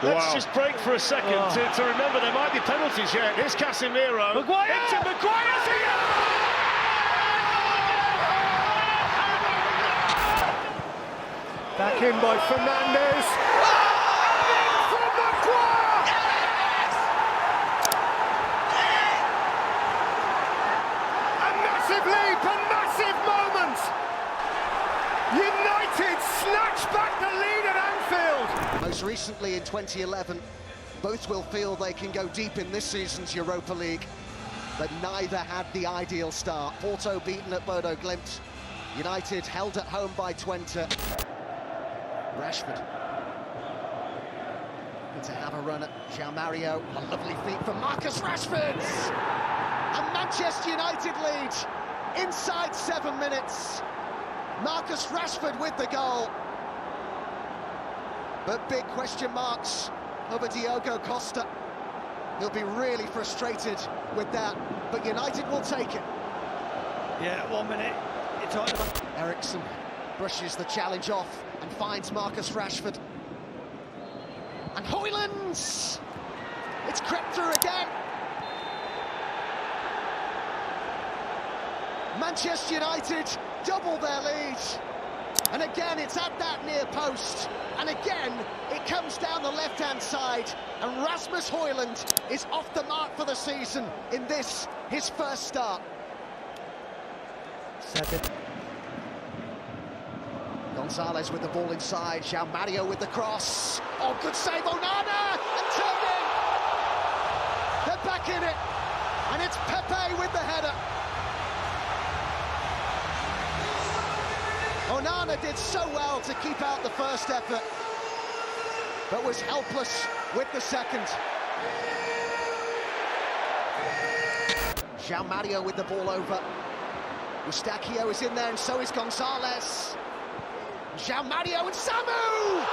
Let's just break for a second to remember there might be penalties yet. Here's Casemiro. Maguire! Into Maguire! Back in by Fernandes. From Maguire! A massive leap, a massive moment. United snatch back the lead at Anfield. Most recently in 2011, both will feel they can go deep in this season's Europa League, but neither had the ideal start. Porto beaten at Bodo Glimt, United held at home by Twente. Rashford good to have a run at João Mario. A lovely feat from Marcus Rashford, and Manchester United lead inside 7 minutes. Marcus Rashford with the goal, but big question marks over Diogo Costa. He'll be really frustrated with that, but United will take it. Yeah, 1 minute. You're talking about Eriksen brushes the challenge off and finds Marcus Rashford. And Højlund! It's crept through again. Manchester United double their lead. And again, it's at that near post. And again, it comes down the left-hand side. And Rasmus Højlund is off the mark for the season in this, his first start. second. Gonzalez with the ball inside, João Mario with the cross. Oh, good save, Onana! And turned in! They're back in it, and it's Pepe with the header. Onana did so well to keep out the first effort, but was helpless with the second. João Mario with the ball over. Eustáquio is in there, and so is Gonzalez. João Mario and Samu!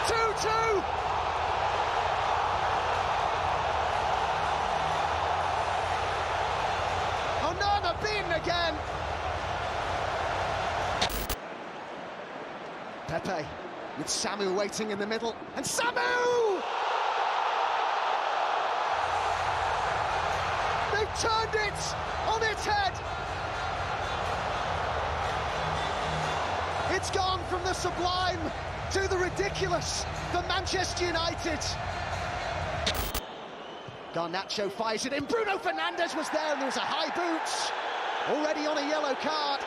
2-2! Onana beaten again! Pepe with Samu waiting in the middle, and Samu! They've turned it on its head! It's gone from the sublime to the ridiculous for Manchester United. Garnacho fires it in. Bruno Fernandes was there, and there was a high boot. Already on a yellow card.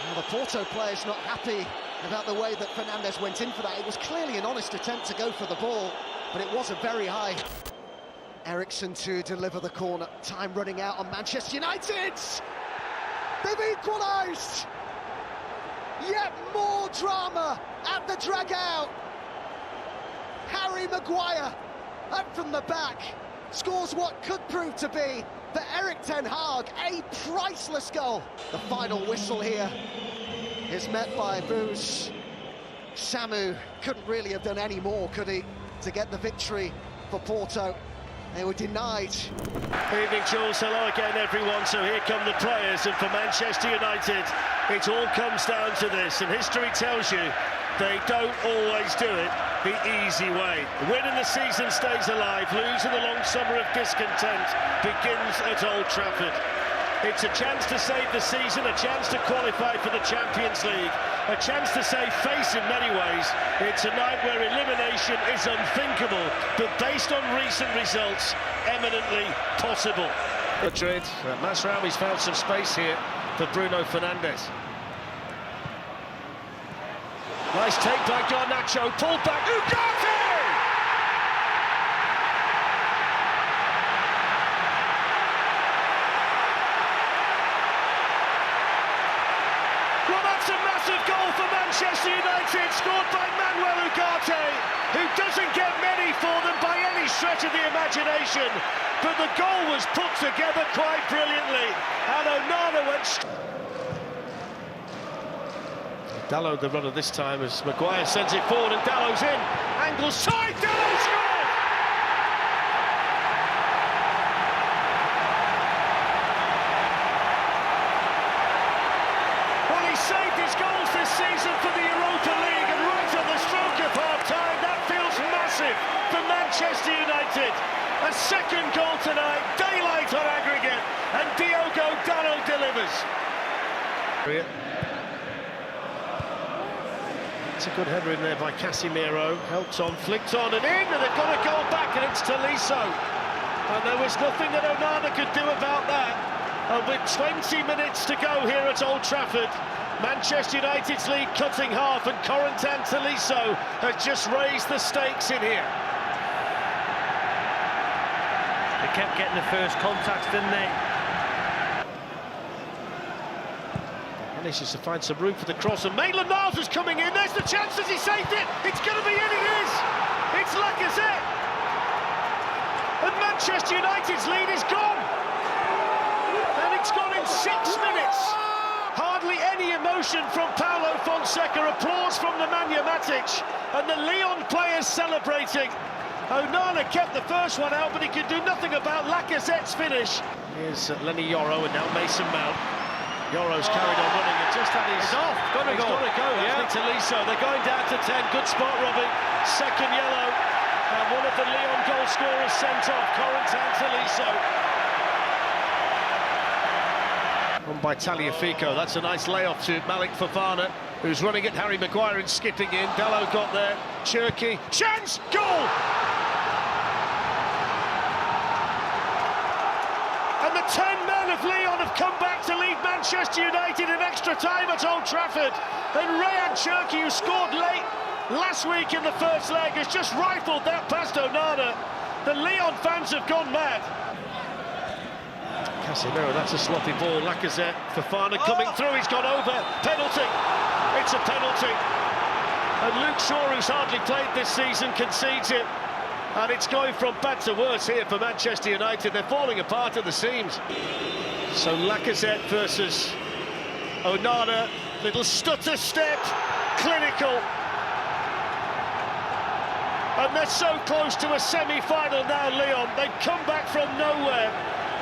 Well, the Porto player's not happy about the way that Fernandes went in for that. It was clearly an honest attempt to go for the ball, but it was a very high. Eriksen to deliver the corner. Time running out on Manchester United. They've equalised. Yet more drama at the drag-out. Harry Maguire, up from the back, scores what could prove to be, for Erik ten Hag, a priceless goal. The final whistle here is met by boos. Samu couldn't really have done any more, could he, to get the victory for Porto. They were denied. Evening, Jules. Hello again, everyone. So here come the players, and for Manchester United, it all comes down to this, and history tells you they don't always do it the easy way. Winning the season stays alive, losing the long summer of discontent begins at Old Trafford. It's a chance to save the season, a chance to qualify for the Champions League, a chance to save face in many ways. It's a night where elimination is unthinkable, but based on recent results, eminently possible. Madrid, Masraouy's found some space here for Bruno Fernandes. Nice take by Garnacho, pulled back, Ugarte! Well, that's a massive goal for Manchester United, scored by Manuel Ugarte, who doesn't get many for them by any stretch of the imagination, but the goal was put together quite brilliantly, and Onana went... Dalot the runner this time as Maguire sends it forward, and Dalot's in. Angles side, Dalot scores! Well, he saved his goals this season for the Europa League, and right on the stroke of half-time, that feels massive for Manchester United. A second goal tonight, daylight on aggregate, and Diogo Dalot delivers. It's a good header in there by Casemiro, helped on, flicked on and in, and they've got a goal back, and it's Tolisso. And there was nothing that Onana could do about that. And with 20 minutes to go here at Old Trafford, Manchester United's lead cutting half, and Corentin Tolisso has just raised the stakes in here. They kept getting the first contact, didn't they? Manages to find some room for the cross, and Maitland-Niles is coming in. There's the chance. Has he saved it? It's going to be in. It is. It's Lacazette. And Manchester United's lead is gone. And it's gone in 6 minutes. Hardly any emotion from Paulo Fonseca. Applause from Nemanja Matic. And the Lyon players celebrating. Onana kept the first one out, but he could do nothing about Lacazette's finish. Here's Lenny Yoro, and now Mason Mount. Yoro's carried on running, and just had his... He's off, got to go. Yeah. Tolisso, they're going down to 10, good spot, Robbie. Second yellow, and one of the Lyon goal scorers sent off, Corentin Tolisso. On by Tagliafico, that's a nice layoff to Malik Fofana, who's running at Harry Maguire and skipping in. Dalot got there, Cherki, chance, goal! And the 10 men of Lyon have come back to lead Manchester United in extra time at Old Trafford. And Rayan Cherki, who scored late last week in the first leg, has just rifled that past Onana. The Lyon fans have gone mad. Casemiro, that's a sloppy ball. Lacazette, Fofana coming through, he's gone over. Penalty. It's a penalty. And Luke Shaw, who's hardly played this season, concedes it. And it's going from bad to worse here for Manchester United. They're falling apart at the seams. So Lacazette versus Onana. Little stutter step, clinical. And they're so close to a semi-final now, Lyon. They've come back from nowhere.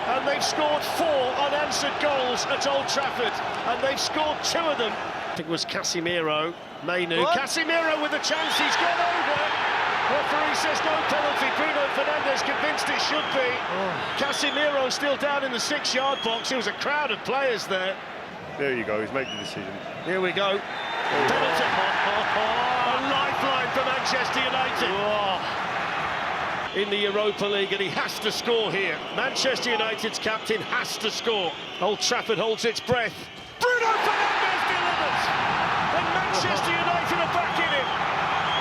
And they've scored 4 unanswered goals at Old Trafford. And they've scored 2 of them. I think it was Casemiro, Mainu. Casemiro with a chance, he's gone over. Referee says no penalty. Bruno Fernandes convinced it should be. Casemiro still down in the 6-yard box. There was a crowd of players there. There you go, he's made the decision. Here we go. Penalty. A lifeline for Manchester United. In the Europa League, and he has to score here. Manchester United's captain has to score. Old Trafford holds its breath. Bruno Fernandes delivers. And Manchester United are back in it.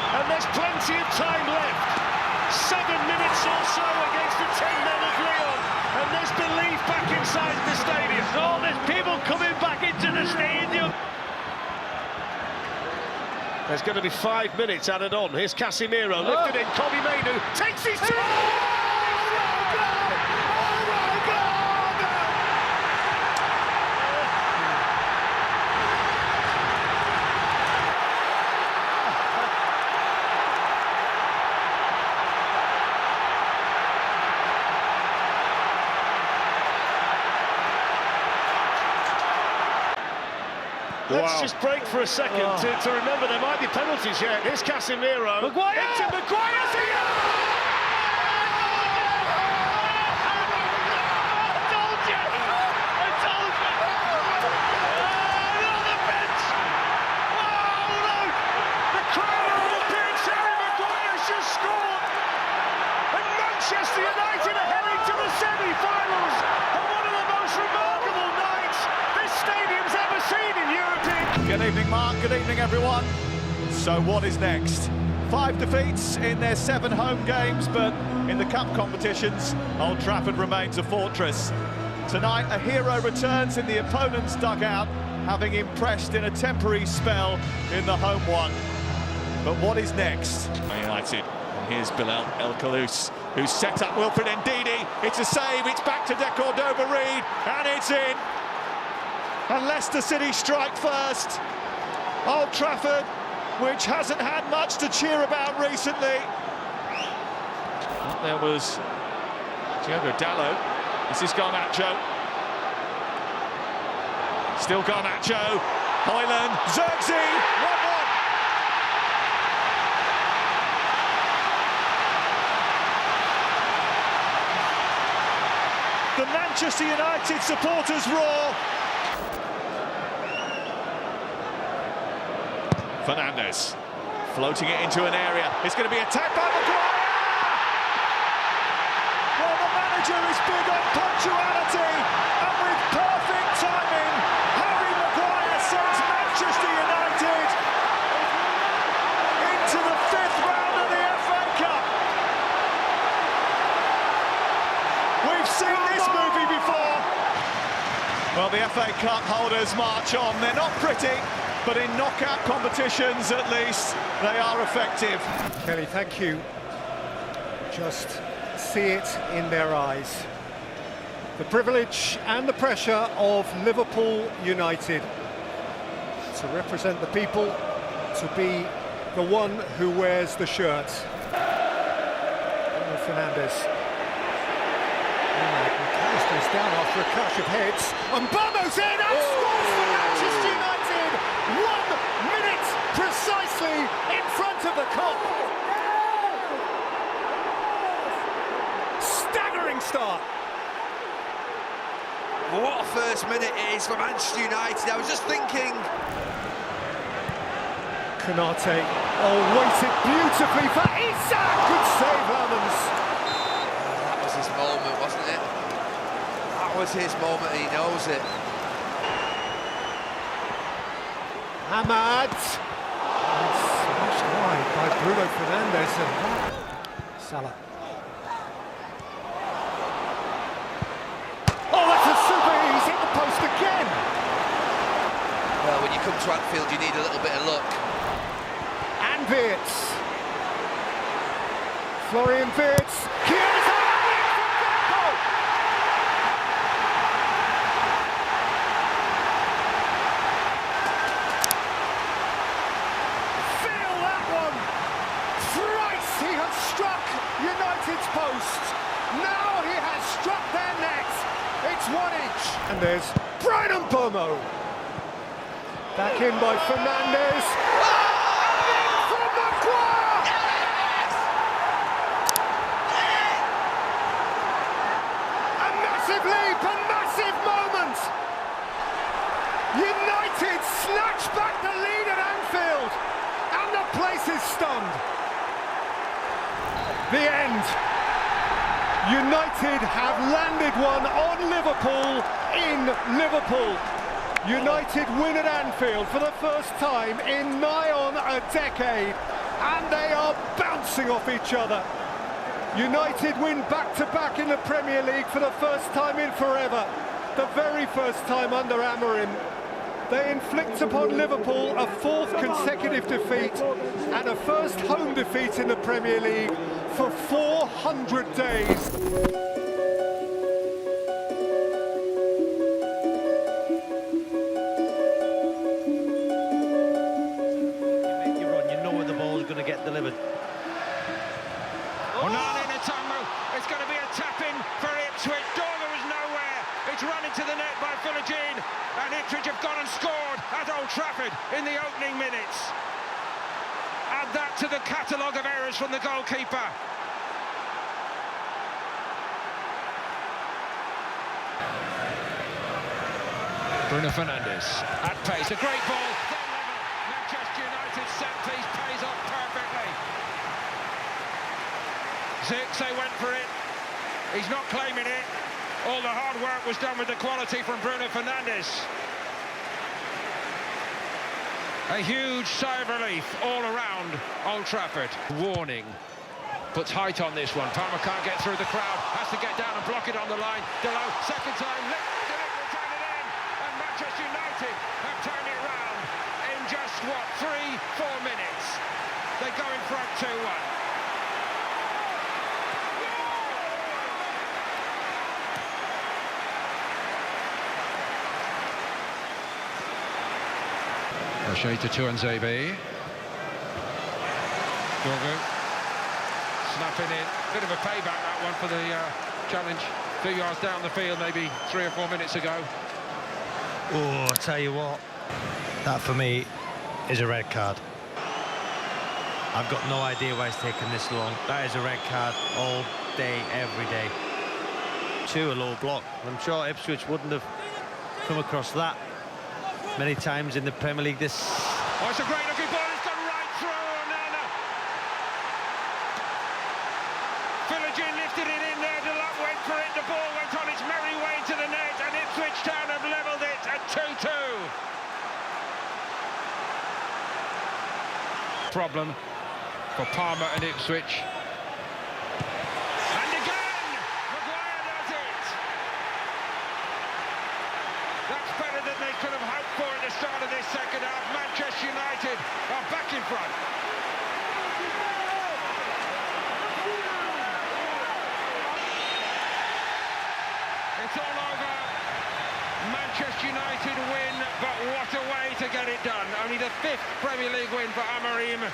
And there's plenty of time left. 7 minutes or so against the 10 men of Lyon. And there's belief back inside the stadium. Oh, there's people coming back into the stadium. There's going to be 5 minutes added on. Here's Casemiro, lifted in, Kobe Mainu takes his time. Let's just break for a second to remember there might be penalties yet. Here's Casemiro. Maguire! Into Maguire's here! I told you! On the bench! Oh, look! The crowd on the pitch! Harry Maguire's just scored! And Manchester United are heading to the semi-finals! And one of the most remarkable nights this stadium's ever seen in Europe. Good evening, Mark. Good evening, everyone. So what is next? 5 defeats in their 7 home games, but in the cup competitions, Old Trafford remains a fortress. Tonight, a hero returns in the opponent's dugout, having impressed in a temporary spell in the home one. But what is next? Man United, and here's Bilal El Khalous, who's set up Wilfred Ndidi. It's a save, it's back to De Cordova-Reid, and it's in. And Leicester City strike first. Old Trafford, which hasn't had much to cheer about recently. There was Diogo Dalot. This is Garnacho. Still Garnacho. Hoyland, Zirkzee, 1-1. The Manchester United supporters roar. Fernandes floating it into an area. It's going to be attacked by Maguire. Well, the manager is big on punctuality, and with perfect timing, Harry Maguire sends Manchester United into the 5th round of the FA Cup. We've seen this movie before. Well, the FA Cup holders march on. They're not pretty, but in knockout competitions, at least, they are effective. Kelly, thank you. Just see it in their eyes. The privilege and the pressure of Liverpool United to represent the people, to be the one who wears the shirt. Fernandes. McAllister's down after a clash of heads, and Bono's in and scores for Manchester United! 1 minute precisely in front of the Kop. Staggering start. What a first minute it is for Manchester United. I was just thinking. Konate, waited beautifully for Isak. Good save, Lamans. That was his moment, wasn't it? That was his moment, he knows it. Ahmad. Smashed wide by Bruno Fernandes and Salah. Oh, that's a super, he's hit the post again. Well, when you come to Anfield, you need a little bit of luck. And Wirtz. Florian Wirtz. Chiesa! Feel that one! Thrice he has struck United's post. Now he has struck their net. It's 1 each. And there's Brian Mbomo. Back in by Fernandes. From Maguire! A massive leap, a massive moment! United snatch back the lead at Anfield, and the place is stunned. The end. United have landed one on Liverpool in Liverpool. United win at Anfield for the first time in nigh on a decade, and they are bouncing off each other. United win back-to-back in the Premier League for the first time in forever, the very first time under Amorim. They inflict upon Liverpool a 4th consecutive defeat and a first home defeat in the Premier League for 400 days. Delivered. Onana in a tumble. It's going to be a tap-in for Ipswich. Dormer was nowhere. It's run into the net by Fulham, and Ipswich have gone and scored at Old Trafford in the opening minutes. Add that to the catalogue of errors from the goalkeeper. Bruno Fernandes at pace. A great ball. Manchester United set piece pays off perfectly. Zirkzee went for it. He's not claiming it. All the hard work was done with the quality from Bruno Fernandes. A huge sigh of relief all around Old Trafford. Warning. Puts height on this one. Palmer can't get through the crowd. Has to get down and block it on the line. Delo, second time. Delic will turn it in. And Manchester United have turned it round in just, 3-4 minutes. They go in front 2-1. O'Shea to Tuanzebe. Dorgu snapping in. Bit of a payback, that one, for the challenge. 2 yards down the field, maybe 3 or 4 minutes ago. Oh, I tell you what, That for me is a red card. I've got no idea why it's taken this long. That is a red card all day, every day. A low block. I'm sure Ipswich wouldn't have come across that many times in the Premier League. This. Oh, it's a great looking ball. It's gone right through. Onana. Philogene lifted it in there. Delap went for it. The ball went on its merry way to the net, and Ipswich Town have levelled it at 2-2. Problem for Palmer and Ipswich. And again, Maguire does it. That's better than they could have hoped for at the start of this second half. Manchester United are back in front. It's all over. Manchester United win, but what a way to get it done. Only the 5th Premier League win for Amorim.